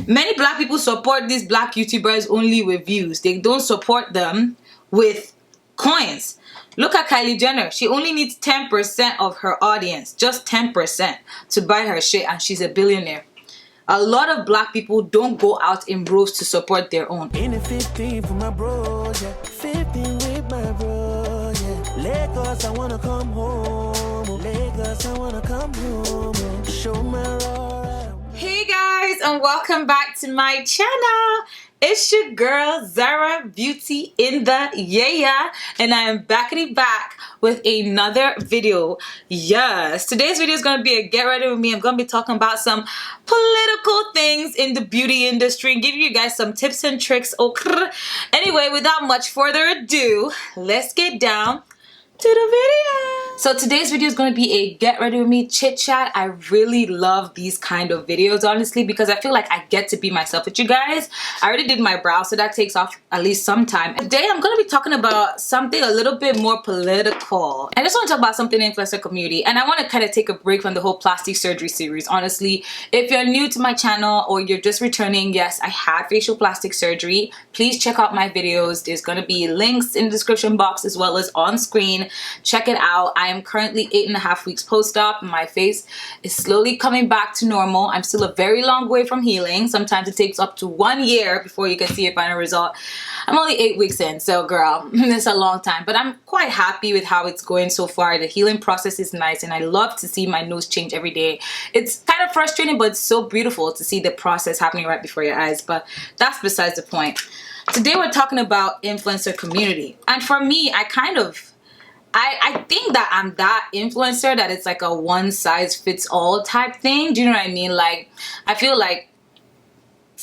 Many black people support these black YouTubers only with views. They don't support them with coins. Look at Kylie Jenner. She only needs 10% of her audience, just 10%, to buy her shit, and she's a billionaire. A lot of black people don't go out in bros to support their own. In the 15 for my bro, yeah. 15 with my bro, yeah. Lagos, I wanna come home. Lagos, I wanna come home. Show my Aurora. Hey guys, and welcome back to my channel. It's your girl Zara Beauty in the and I am back with another video. Yes, today's video is gonna be a get ready with me. I'm gonna be talking about some political things in the beauty industry and give you guys some tips and tricks. Okay. Anyway, without much further ado, let's get down to the video. So today's video is going to be a get ready with me chit chat. I really love these kind of videos, honestly, because I feel like I get to be myself with you guys. I already did my brow, so that takes off at least some time. Today I'm going to be talking about something a little bit more political. I just want to talk about something in the influencer community, and I want to kind of take a break from the whole plastic surgery series. Honestly, if you're new to my channel or you're just returning, yes, I had facial plastic surgery. Please check out my videos. There's going to be links in the description box as well as on screen. Check it out. I am currently 8.5 weeks post-op. My face is slowly coming back to normal. I'm still a very long way from healing. Sometimes it takes up to 1 year before you can see a final result. I'm only 8 weeks in, so girl, it's a long time. But I'm quite happy with how it's going so far. The healing process is nice, and I love to see my nose change every day. It's kind of frustrating, but it's so beautiful to see the process happening right before your eyes. But that's besides the point. Today we're talking about influencer community. And for me, I think that I'm that influencer that it's like a one size fits all type thing. Do you know what I mean? Like, I feel like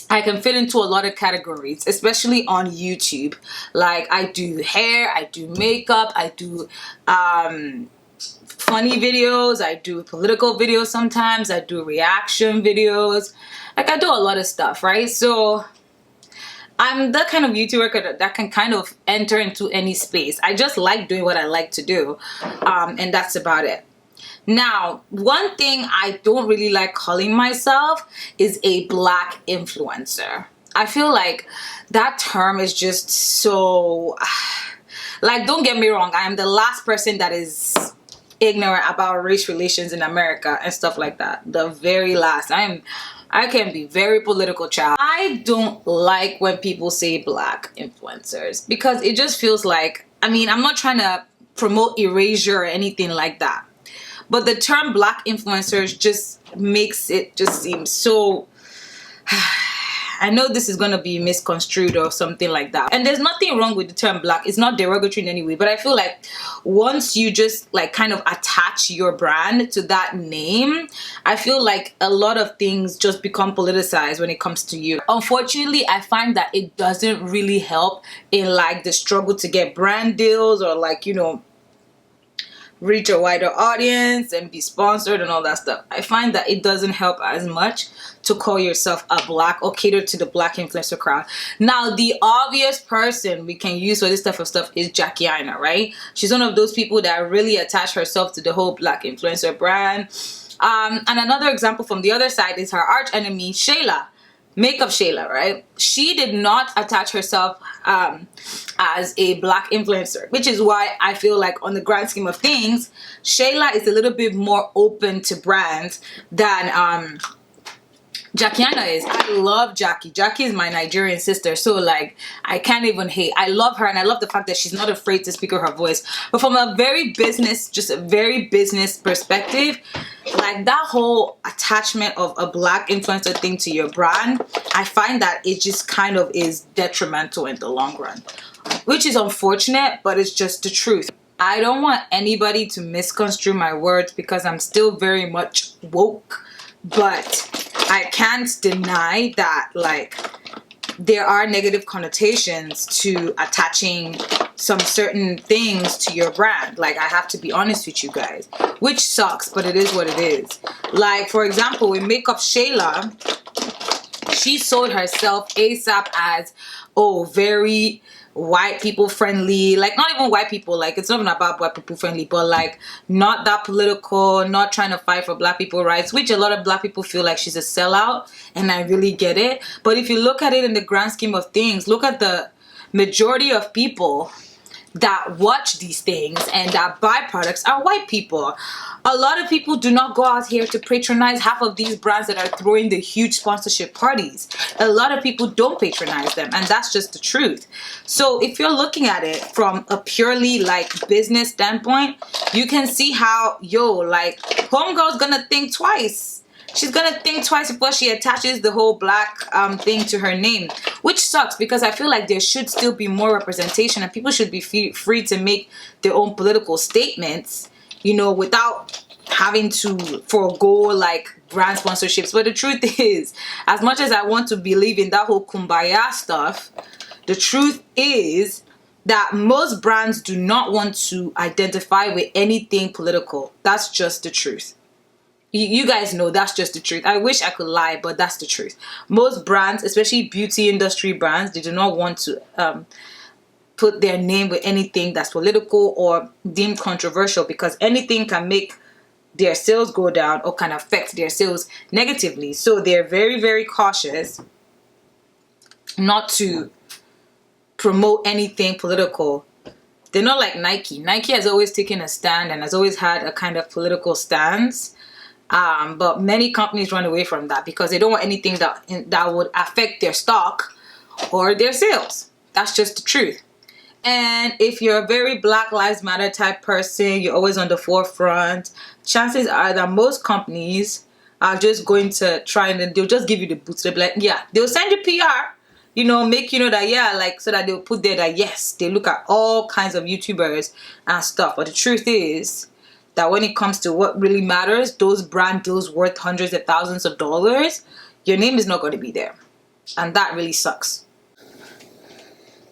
I can fit into a lot of categories, especially on YouTube. Like, I do hair, I do makeup, I do funny videos, I do political videos sometimes, I do reaction videos. Like, I do a lot of stuff, right? So I'm the kind of YouTuber that can kind of enter into any space. I just like doing what I like to do, and that's about it. Now, one thing I don't really like calling myself is a black influencer. I feel like that term is just so... Like, don't get me wrong, I am the last person that is ignorant about race relations in America and stuff like that. The very last. I can be very political, child. I don't like when people say black influencers because it just feels like, I mean, I'm not trying to promote erasure or anything like that, but the term black influencers just makes it just seem so... I know this is going to be misconstrued or something like that. And there's nothing wrong with the term black. It's not derogatory in any way. But I feel like once you just like kind of attach your brand to that name, I feel like a lot of things just become politicized when it comes to you. Unfortunately, I find that it doesn't really help in like the struggle to get brand deals or like, you know, reach a wider audience and be sponsored and all that stuff. I find that it doesn't help as much to call yourself a black or cater to the black influencer crowd. Now, the obvious person we can use for this type of stuff is Jackie, right? She's one of those people that really attach herself to the whole black influencer brand. And another example from the other side is her arch enemy, Shayla. Makeup Shayla, right? She did not attach herself as a black influencer, which is why I feel like on the grand scheme of things, Shayla is a little bit more open to brands than Jackie is. I love Jackie. Jackie is my Nigerian sister, so like I can't even hate. I love her, and I love the fact that she's not afraid to speak her voice. But from a very business perspective, like that whole attachment of a black influencer thing to your brand, I find that it just kind of is detrimental in the long run, which is unfortunate, but it's just the truth. I don't want anybody to misconstrue my words because I'm still very much woke, but I can't deny that like there are negative connotations to attaching some certain things to your brand. Like, I have to be honest with you guys, which sucks, but it is what it is. Like, for example, with Makeup Shayla, she sold herself ASAP as, oh, very white people friendly, like not even white people, like it's not even about white people friendly, but like not that political, not trying to fight for black people rights, which a lot of black people feel like she's a sellout, and I really get it. But if you look at it in the grand scheme of things, look at the majority of people that watch these things and that buy products are white people. A lot of people do not go out here to patronize half of these brands that are throwing the huge sponsorship parties. A lot of people don't patronize them, and that's just the truth. So if you're looking at it from a purely like business standpoint, you can see how, like, homegirl's gonna think twice. She's gonna think twice before she attaches the whole black thing to her name, which sucks, because I feel like there should still be more representation and people should be free to make their own political statements, without having to forego like brand sponsorships. But the truth is, as much as I want to believe in that whole kumbaya stuff, the truth is that most brands do not want to identify with anything political. That's just the truth. You guys know that's just the truth. I wish I could lie, but that's the truth. Most brands, especially beauty industry brands, they do not want to put their name with anything that's political or deemed controversial, because anything can make their sales go down or can affect their sales negatively. So they're very, very cautious not to promote anything political. They're not like Nike. Nike has always taken a stand and has always had a kind of political stance. But many companies run away from that because they don't want anything that would affect their stock or their sales. That's just the truth. And if you're a very Black Lives Matter type person, you're always on the forefront, chances are that most companies are just going to try and they'll just give you the boots. They'll be like, yeah, they'll send you PR, make that, yeah, like, so that they'll put there that, yes, they look at all kinds of YouTubers and stuff. But the truth is that when it comes to what really matters, those brand deals worth hundreds of thousands of dollars, your name is not going to be there. And that really sucks.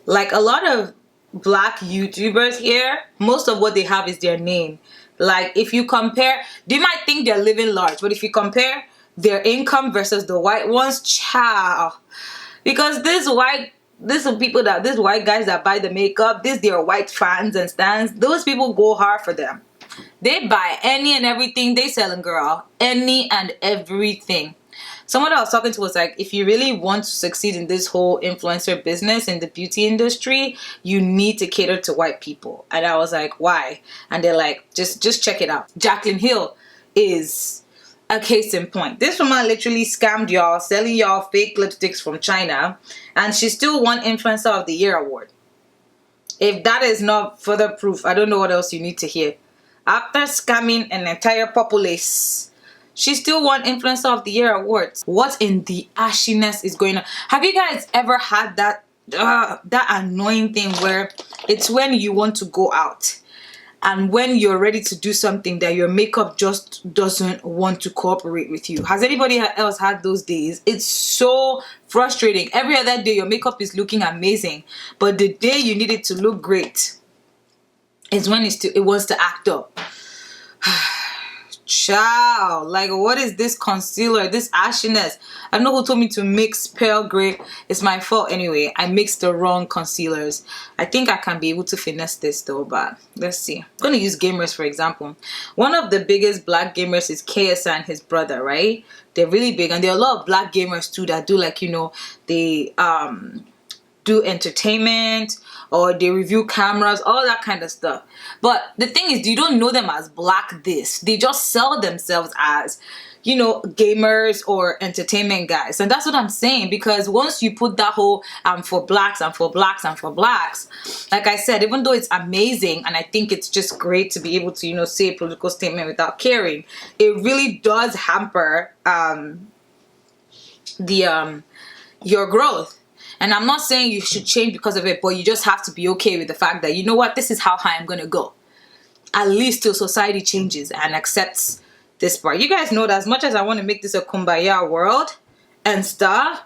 Like, a lot of Black YouTubers here, most of what they have is their name. Like, if you compare, they might think they're living large, but if you compare their income versus the white ones, ciao. Because these white guys that buy the makeup, their white fans and stands, those people go hard for them. They buy any and everything they selling, girl. Any and everything. Someone I was talking to was like, if you really want to succeed in this whole influencer business in the beauty industry, you need to cater to white people. And I was like, why? And they're like, just check it out. Jaclyn Hill is a case in point. This woman literally scammed y'all, selling y'all fake lipsticks from China, and she still won Influencer of the Year award. If that is not further proof, I don't know what else you need to hear. After scamming an entire populace, she still won Influencer of the Year awards. What in the ashiness is going on? Have you guys ever had that annoying thing where it's when you want to go out and when you're ready to do something that your makeup just doesn't want to cooperate with you? Has anybody else had those days? It's so frustrating. Every other day your makeup is looking amazing, but the day you need it to look great is when it wants to act up. Child, like, what is this concealer, this ashiness? I don't know who told me to mix pale gray. It's my fault anyway. I mixed the wrong concealers. I think I can be able to finesse this though, but let's see. I'm gonna use gamers for example. One of the biggest Black gamers is KSI and his brother, right? They're really big, and there are a lot of Black gamers too that do, like, they do entertainment, or they review cameras, all that kind of stuff. But the thing is, you don't know them as Black this. They just sell themselves as, gamers or entertainment guys. And that's what I'm saying, because once you put that whole for Blacks and for Blacks and for Blacks, like I said, even though it's amazing and I think it's just great to be able to, say a political statement without caring, it really does hamper your growth. And I'm not saying you should change because of it, but you just have to be okay with the fact that, this is how high I'm going to go. At least till society changes and accepts this part. You guys know that as much as I want to make this a kumbaya world and stuff,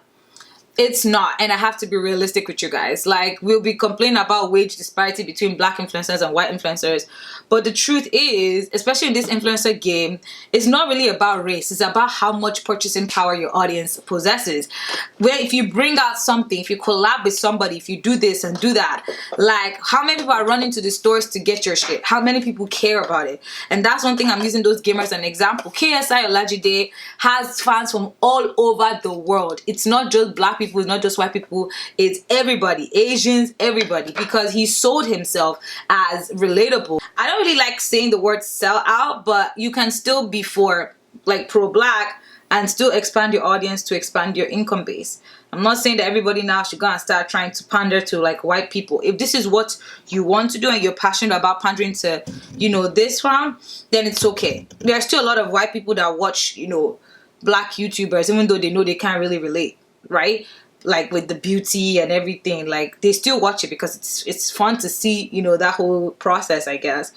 It's not, and I have to be realistic with you guys. Like, we'll be complaining about wage disparity between black influencers and white influencers, but the truth is, especially in this influencer game, it's not really about race. It's about how much purchasing power your audience possesses. Where if you bring out something, if you collab with somebody, if you do this and do that, like, how many people are running to the stores to get your shit? How many people care about it? And that's one thing I'm using those gamers as an example. KSI Olajide has fans from all over the world. It's not just black people, it's not just white people, it's everybody, Asians, everybody, because he sold himself as relatable. I don't really like saying the word sell out, but you can still be for like pro-black and still expand your audience to expand your income base. I'm not saying that everybody now should go and start trying to pander to like white people. If this is what you want to do and you're passionate about pandering to, you know, this one, then it's okay. There's still a lot of white people that watch, you know, black YouTubers, even though they know they can't really relate, right? Like with the beauty and everything, like they still watch it because it's fun to see, you know, that whole process, I guess.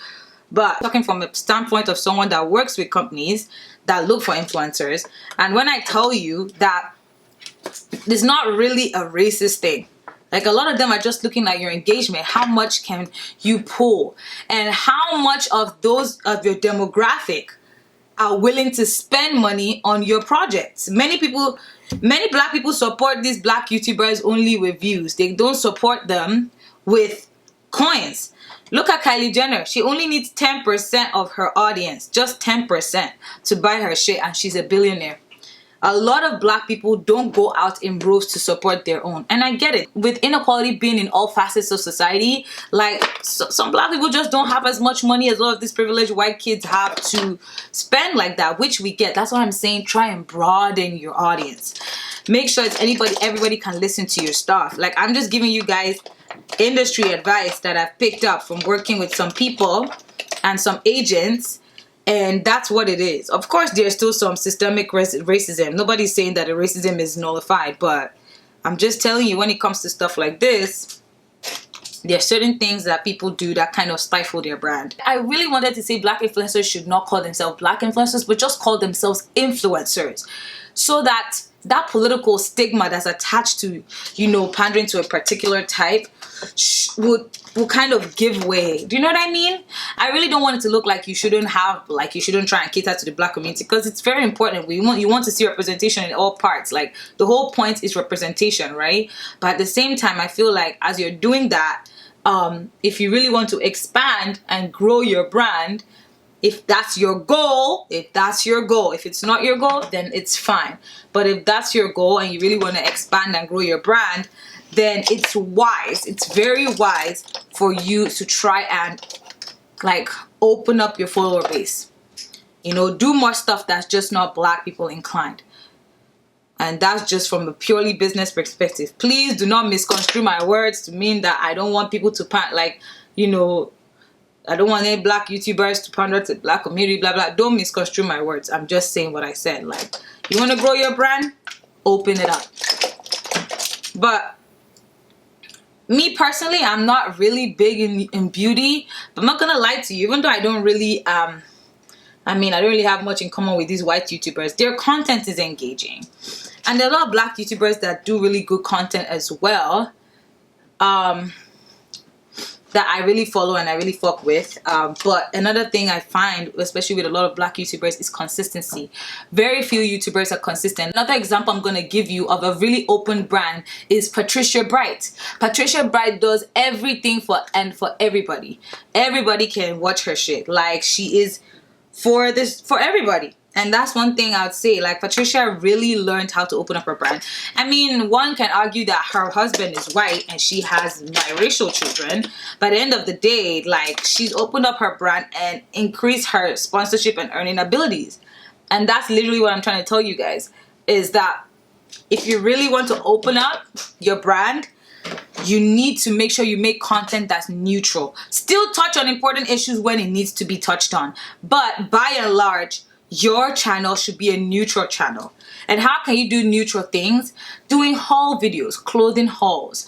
But talking from a standpoint of someone that works with companies that look for influencers, and when I tell you that it's not really a racist thing, like a lot of them are just looking at your engagement, how much can you pull, and how much of those of your demographic are willing to spend money on your projects. Many black people support these black YouTubers only with views. They don't support them with coins. Look at Kylie Jenner. She only needs 10% of her audience, just 10%, to buy her shit, and she's a billionaire. A lot of black people don't go out in droves to support their own. And I get it. With inequality being in all facets of society, like some black people just don't have as much money as all of these privileged white kids have to spend like that, which we get. That's why I'm saying try and broaden your audience. Make sure it's everybody can listen to your stuff. Like, I'm just giving you guys industry advice that I've picked up from working with some people and some agents. And that's what it is. Of course, there's still some systemic racism. Nobody's saying that the racism is nullified, but I'm just telling you, when it comes to stuff like this, there are certain things that people do that kind of stifle their brand. I really wanted to say black influencers should not call themselves black influencers, but just call themselves influencers, so that that political stigma that's attached to, you know, pandering to a particular type will kind of give way. Do you know what I mean? I really don't want it to look like you shouldn't try and cater to the black community, because it's very important. You want to see representation in all parts. Like, the whole point is representation, right? But at the same time, I feel like as you're doing that, if you really want to expand and grow your brand, if that's your goal, if it's not your goal, then it's fine. But if that's your goal and you really want to expand and grow your brand, then it's very wise for you to try and like open up your follower base. You know, do more stuff that's just not black people inclined. And that's just from a purely business perspective. Please do not misconstrue my words to mean that I don't want people to I don't want any black YouTubers to pander to the black community, blah, blah. Don't misconstrue my words. I'm just saying what I said. Like, you want to grow your brand? Open it up. But me personally, I'm not really big in beauty. But I'm not going to lie to you. Even though I don't really, I don't really have much in common with these white YouTubers. Their content is engaging. And there are a lot of black YouTubers that do really good content as well. That I really follow and I really fuck with. But another thing I find, especially with a lot of black YouTubers, is consistency. Very few YouTubers are consistent. Another example I'm going to give you of a really open brand is Patricia Bright. Patricia Bright does everything for everybody. Everybody can watch her shit. Like, she is for everybody. And that's one thing I would say, like, Patricia really learned how to open up her brand. I mean, one can argue that her husband is white and she has biracial children. But at the end of the day, like, she's opened up her brand and increased her sponsorship and earning abilities. And that's literally what I'm trying to tell you guys, is that if you really want to open up your brand, you need to make sure you make content that's neutral. Still touch on important issues when it needs to be touched on. But by and large, your channel should be a neutral channel. And how can you do neutral things? Doing haul videos, clothing hauls,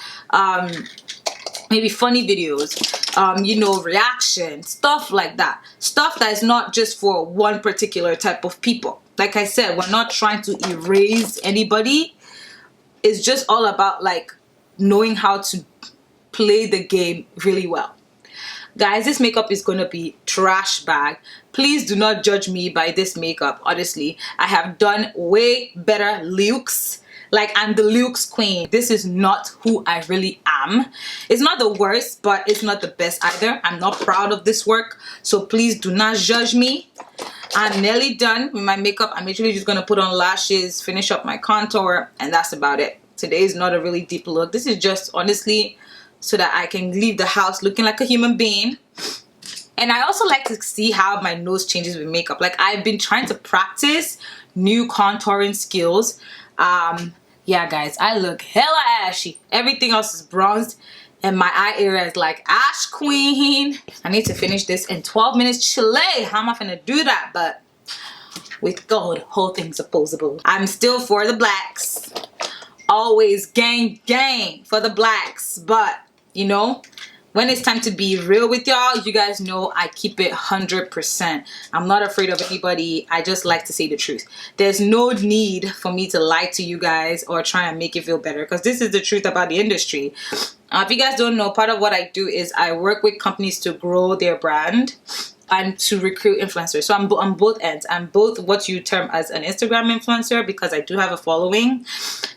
maybe funny videos, reaction, stuff like that. Stuff that is not just for one particular type of people. Like I said, we're not trying to erase anybody. It's just all about like knowing how to play the game really well. Guys, this makeup is gonna be trash bag. Please do not judge me by this makeup. Honestly, I have done way better looks. Like, I'm the looks queen. This is not who I really am. It's not the worst, but it's not the best either. I'm not proud of this work, so please do not judge me. I'm nearly done with my makeup. I'm literally just gonna put on lashes, finish up my contour, and that's about it. Today is not a really deep look. This is just honestly so that I can leave the house looking like a human being. And I also like to see how my nose changes with makeup. Like, I've been trying to practice new contouring skills. Yeah, guys, I look hella ashy. Everything else is bronzed, and my eye area is like ash queen. I need to finish this in 12 minutes. Chile, how am I gonna do that? But with God, whole things are possible. I'm still for the blacks. Always gang for the blacks. But, you know, when it's time to be real with y'all, you guys know I keep it 100%. I'm not afraid of anybody. I just like to say the truth. There's no need for me to lie to you guys or try and make you feel better, because this is the truth about the industry. If you guys don't know, part of what I do is I work with companies to grow their brand and to recruit influencers. So I'm on both ends. I'm both what you term as an Instagram influencer, because I do have a following,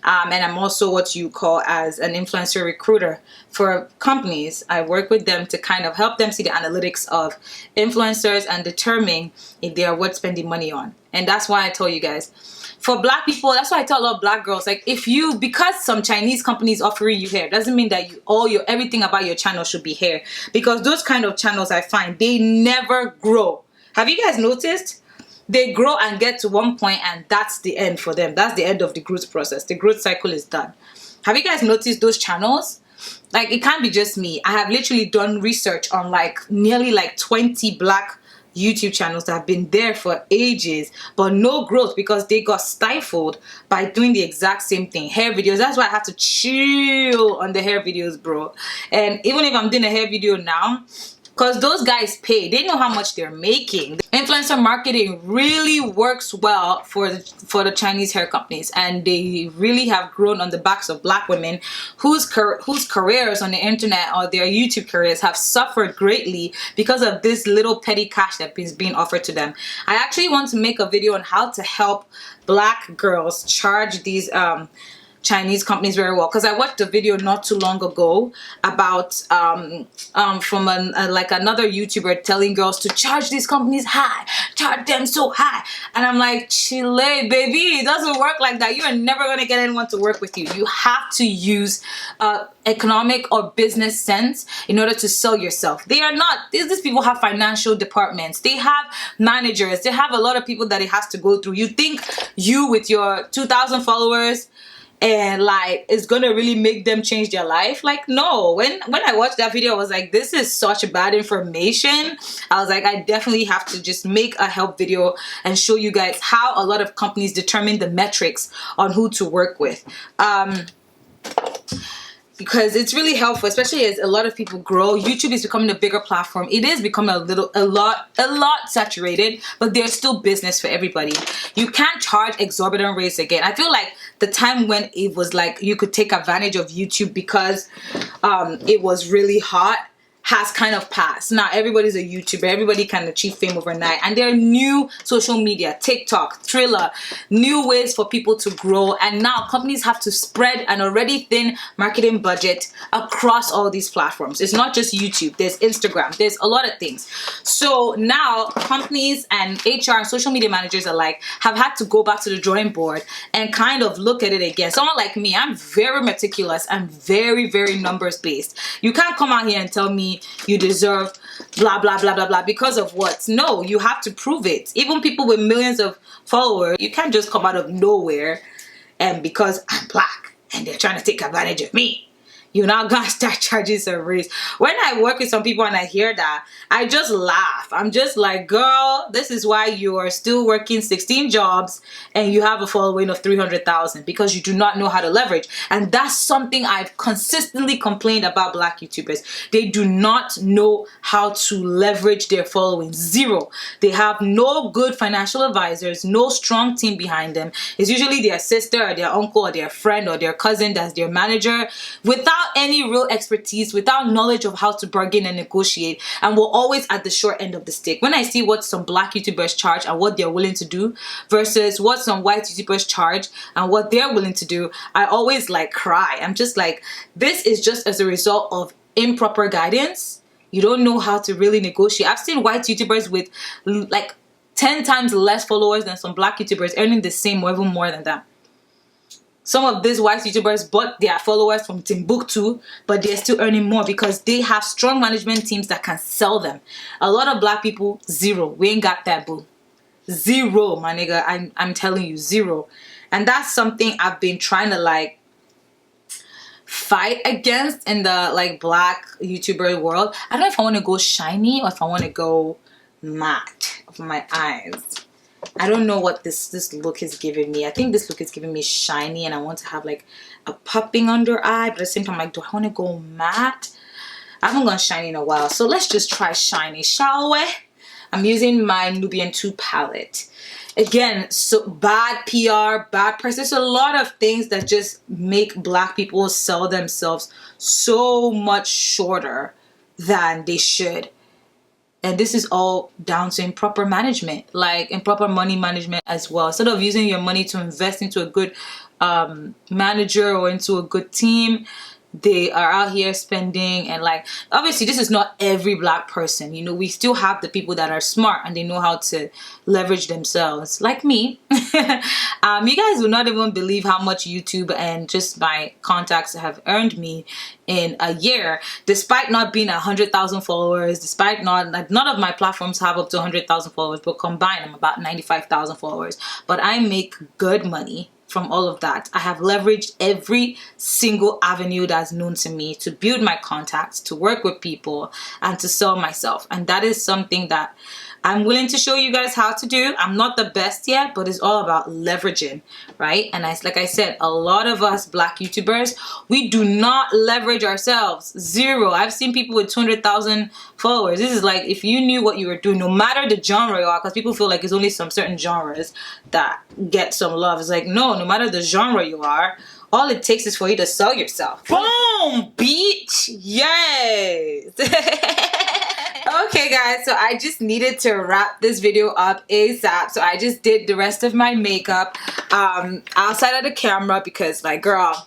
and I'm also what you call as an influencer recruiter for companies. I work with them to kind of help them see the analytics of influencers and determine if they are worth spending money on. And that's why I told you guys, for black people, that's why I tell a lot of black girls, like, if you, because some Chinese companies offering you hair, doesn't mean that everything about your channel should be hair. Because those kind of channels, I find, they never grow. Have you guys noticed? They grow and get to one point, and that's the end for them. That's the end of the growth process. The growth cycle is done. Have you guys noticed those channels? Like, it can't be just me. I have literally done research on like nearly like 20 black YouTube channels that have been there for ages, but no growth, because they got stifled by doing the exact same thing. Hair videos. That's why I have to chill on the hair videos, bro. And even if I'm doing a hair video now, because those guys pay, they know how much they're making. Influencer marketing really works well for the Chinese hair companies, and they really have grown on the backs of black women whose careers on the internet or their YouTube careers have suffered greatly because of this little petty cash that is being offered to them. I actually want to make a video on how to help black girls charge these Chinese companies very well, because I watched a video not too long ago about from like another YouTuber telling girls to charge these companies high, charge them so high, and I'm like, Chile, baby, it doesn't work like that. You are never gonna get anyone to work with you. You have to use economic or business sense in order to sell yourself. They are not, these people have financial departments, they have managers, they have a lot of people that it has to go through. You think you with your 2,000 followers and like it's gonna really make them change their life? Like, no. When I watched that video, I was like, this is such bad information. I was like, I definitely have to just make a help video and show you guys how a lot of companies determine the metrics on who to work with. Because it's really helpful, especially as a lot of people grow. YouTube is becoming a bigger platform. It is becoming a lot saturated, but there's still business for everybody. You can't charge exorbitant rates again. I feel like the time when it was like you could take advantage of YouTube because it was really hot has kind of passed. Now everybody's a YouTuber. Everybody can achieve fame overnight. And there are new social media, TikTok, Thriller, new ways for people to grow. And now companies have to spread an already thin marketing budget across all these platforms. It's not just YouTube. There's Instagram. There's a lot of things. So now companies and HR and social media managers alike have had to go back to the drawing board and kind of look at it again. Someone like me, I'm very meticulous. I'm very, very numbers based. You can't come out here and tell me you deserve blah blah blah blah blah because of what? No, you have to prove it. Even people with millions of followers, you can't just come out of nowhere and because I'm black and they're trying to take advantage of me, you're not gonna start charging some rates. When I work with some people and I hear that, I just laugh. I'm just like, girl, this is why you are still working 16 jobs and you have a following of 300,000, because you do not know how to leverage. And that's something I've consistently complained about Black YouTubers. They do not know how to leverage their following. Zero. They have no good financial advisors, no strong team behind them. It's usually their sister or their uncle or their friend or their cousin that's their manager, without any real expertise, without knowledge of how to bargain and negotiate, and we're always at the short end of the stick. When I see what some Black YouTubers charge and what they're willing to do versus what some white YouTubers charge and what they're willing to do, I always like cry. I'm just like, this is just as a result of improper guidance. You don't know how to really negotiate. I've seen white YouTubers with like 10 times less followers than some Black YouTubers earning the same or even more than that. Some of these white YouTubers bought their followers from Timbuktu, but they're still earning more because they have strong management teams that can sell them. A lot of Black people, zero. We ain't got that, boo. Zero, my nigga. I'm telling you, zero. And that's something I've been trying to like fight against in the like Black YouTuber world. I don't know if I want to go shiny or if I want to go matte of my eyes. I don't know what this look is giving me. I think this look is giving me shiny and I want to have like a popping under eye, but at the same time, like, do I want to go matte? I haven't gone shiny in a while, so let's just try shiny, shall we? I'm using my Nubian 2 palette. Again, so bad PR, bad press. There's a lot of things that just make Black people sell themselves so much shorter than they should. And this is all down to improper management, like improper money management as well. Instead of using your money to invest into a good manager or into a good team, they are out here spending. And like, obviously this is not every Black person, you know, we still have the people that are smart and they know how to leverage themselves, like me. You guys will not even believe how much YouTube and just my contacts have earned me in a year, despite not being 100,000 followers, despite not, like, none of my platforms have up to 100,000 followers, but combined I'm about 95,000 followers. But I make good money from all of that. I have leveraged every single avenue that's known to me to build my contacts, to work with people, and to sell myself. And that is something that I'm willing to show you guys how to do. I'm not the best yet, but it's all about leveraging, right? And like I said, a lot of us Black YouTubers, we do not leverage ourselves. Zero. I've seen people with 200,000 followers. This is like, if you knew what you were doing, no matter the genre you are, because people feel like it's only some certain genres that get some love. It's like, no matter the genre you are, all it takes is for you to sell yourself. Boom, bitch. Yes. Okay guys, so I just needed to wrap this video up ASAP. So I just did the rest of my makeup outside of the camera because, like, girl,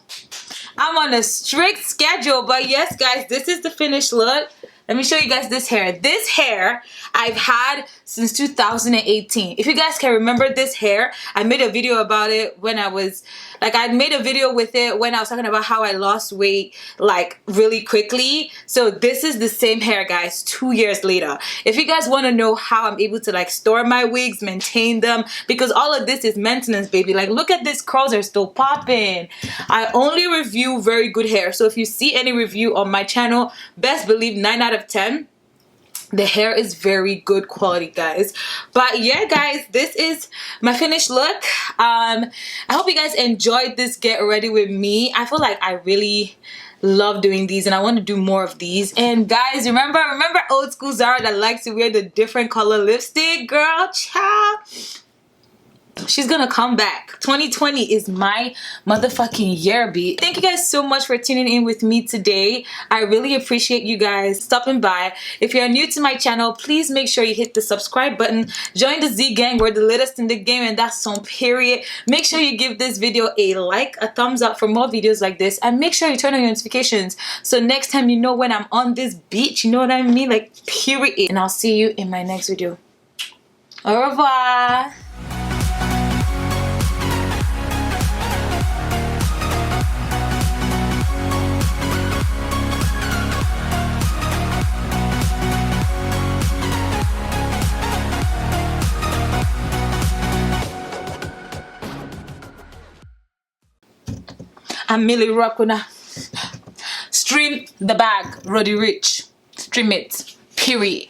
I'm on a strict schedule. But yes guys, this is the finished look. Let me show you guys this hair. This hair I've had since 2018. If you guys can remember this hair, I made a video about it when I was, like, I made a video with it when I was talking about how I lost weight, like, really quickly. So this is the same hair, guys, 2 years later. If you guys want to know how I'm able to, like, store my wigs, maintain them, because all of this is maintenance, baby. Like, look at these curls, are still popping. I only review very good hair. So if you see any review on my channel, best believe 9 out of 10, the hair is very good quality, guys. But yeah guys, this is my finished look. I hope you guys enjoyed this get ready with me. I feel like I really love doing these and I want to do more of these. And guys, remember old school Zara that likes to wear the different color lipstick? Girl, child, she's gonna come back. 2020 is my motherfucking year, B. Thank you guys so much for tuning in with me today. I really appreciate you guys stopping by. If you're new to my channel, please make sure you hit the subscribe button. Join the Z gang. We're the latest in the game, and that's on period. Make sure you give this video a like, a thumbs up for more videos like this, and make sure you turn on your notifications so next time you know when I'm on this beach. You know what I mean? Like, period. And I'll see you in my next video. Au revoir. I'm Millie Rockuna. stream the bag, Roddy Rich. Stream it. Period.